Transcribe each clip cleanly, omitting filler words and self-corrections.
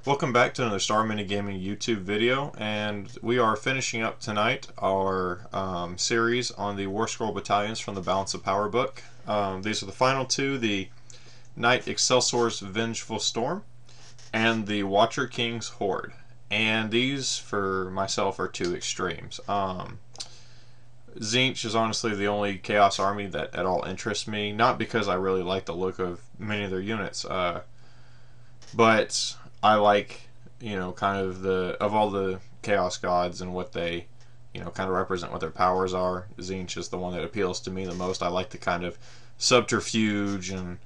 Welcome back to another Star Mini Gaming YouTube video, and we are finishing up tonight our series on the Warscroll Battalions from the Balance of Power book. These are the final two, the Knight Azyros Vengeful Storm and the Watcher King's Horde. And these, for myself, are two extremes. Tzeench is honestly the only Chaos army that at all interests me, not because I really like the look of many of their units, but I like, kind of of all the Chaos gods and what they, kind of represent what their powers are. Tzeench is the one that appeals to me the most. I like the kind of subterfuge and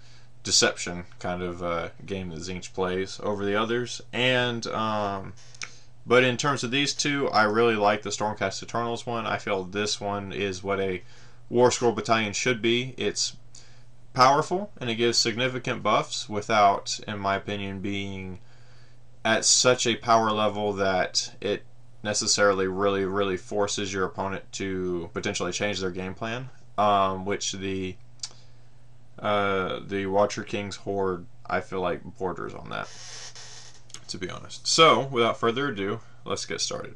deception kind of game that Tzeench plays over the others. And but in terms of these two, I really like the Stormcast Eternals one. I feel this one is what a Warscroll Battalion should be. It's powerful and it gives significant buffs without, in my opinion, being at such a power level that it necessarily really forces your opponent to potentially change their game plan, which the Watcher King's Horde, I feel like, borders on that, to be honest. So without further ado, let's get started.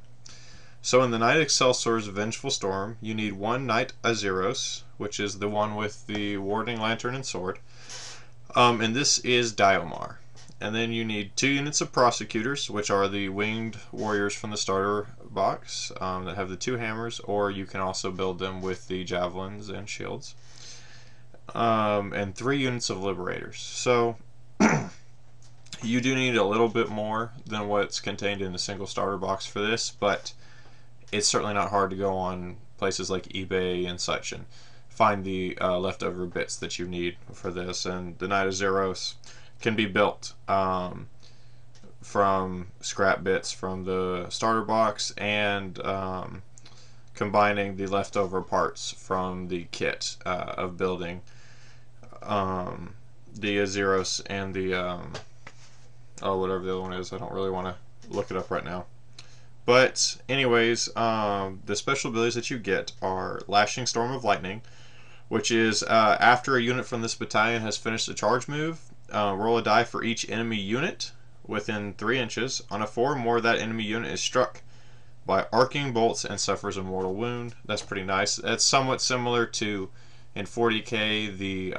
So in the Knight Azyros Vengeful Storm, you need one Knight Azyros, which is the one with the Warding Lantern and Sword, and this is Diomar. And then you need 2 units of Prosecutors, which are the winged warriors from the starter box that have the 2 hammers, or you can also build them with the javelins and shields. And 3 units of Liberators. So you do need a little bit more than what's contained in a single starter box for this, but it's certainly not hard to go on places like eBay and such and find the leftover bits that you need for this. And the Knight Azyros can be built from scrap bits from the starter box and combining the leftover parts from the kit of building the Azyros and the whatever the other one is. I don't really want to look it up right now. But anyways, the special abilities that you get are Lashing Storm of Lightning, which is after a unit from this battalion has finished a charge move, roll a die for each enemy unit within 3 inches. On a 4 or more, that enemy unit is struck by arcing bolts and suffers a mortal wound. That's pretty nice. That's somewhat similar to, in 40k, the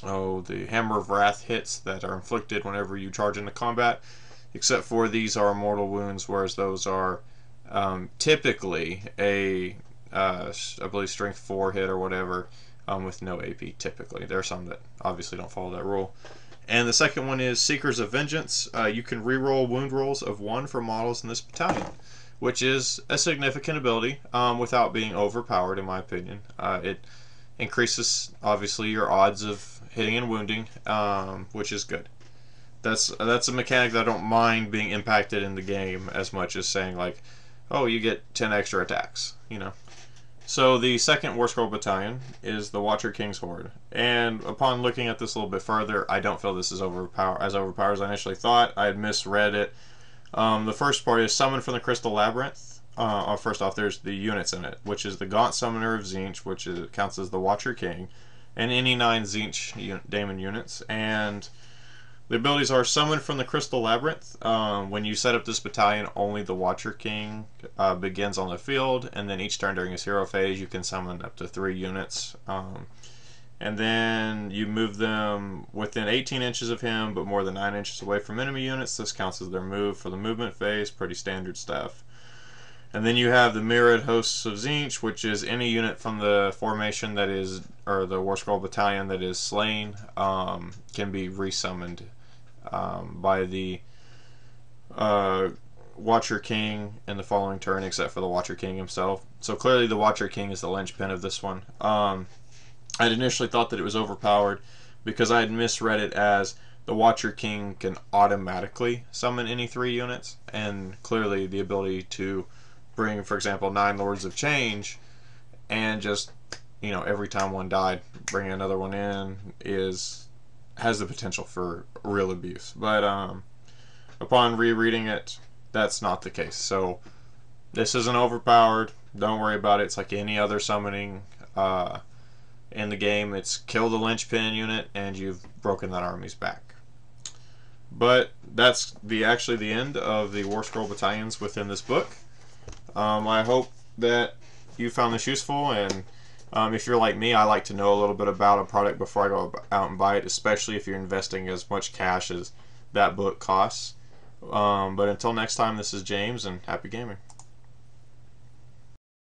Hammer of Wrath hits that are inflicted whenever you charge into combat, except for these are mortal wounds, whereas those are typically a I believe strength 4 hit or whatever, with no AP typically. There are some that obviously don't follow that rule. And the second one is Seekers of Vengeance. You can reroll wound rolls of 1 for models in this battalion, which is a significant ability without being overpowered, in my opinion. It increases, obviously, your odds of hitting and wounding, which is good. That's a mechanic that I don't mind being impacted in the game as much as saying, like, oh, you get 10 extra attacks, So the second Warscroll Battalion is the Watcher King's Horde, and upon looking at this a little bit further, I don't feel this is overpowered as I initially thought. I had misread it. The first part is Summoned from the Crystal Labyrinth. First off, there's the units in it, which is the Gaunt Summoner of Tzeench, which counts as the Watcher King, and any 9 Tzeench Daemon units. And the abilities are Summoned from the Crystal Labyrinth. When you set up this battalion, only the Watcher King begins on the field, and then each turn during his hero phase you can summon up to 3 units. And then you move them within 18 inches of him, but more than 9 inches away from enemy units. This counts as their move for the movement phase. Pretty standard stuff. And then you have the Mirrored Hosts of Tzeench, which is any unit from the formation that is, or the Warscroll Battalion that is slain, can be resummoned by the Watcher King in the following turn, except for the Watcher King himself. So clearly the Watcher King is the linchpin of this one. I'd initially thought that it was overpowered because I had misread it as the Watcher King can automatically summon any 3 units, and clearly the ability to bring, for example, 9 Lords of Change and just, every time one died, bring another one in has the potential for real abuse. But upon rereading it, that's not the case. So this isn't overpowered. Don't worry about it. It's like any other summoning in the game. It's kill the linchpin unit and you've broken that army's back. But that's actually the end of the warscroll battalions within this book. I hope that you found this useful, and if you're like me, I like to know a little bit about a product before I go out and buy it, especially if you're investing as much cash as that book costs. But until next time, this is James, and happy gaming.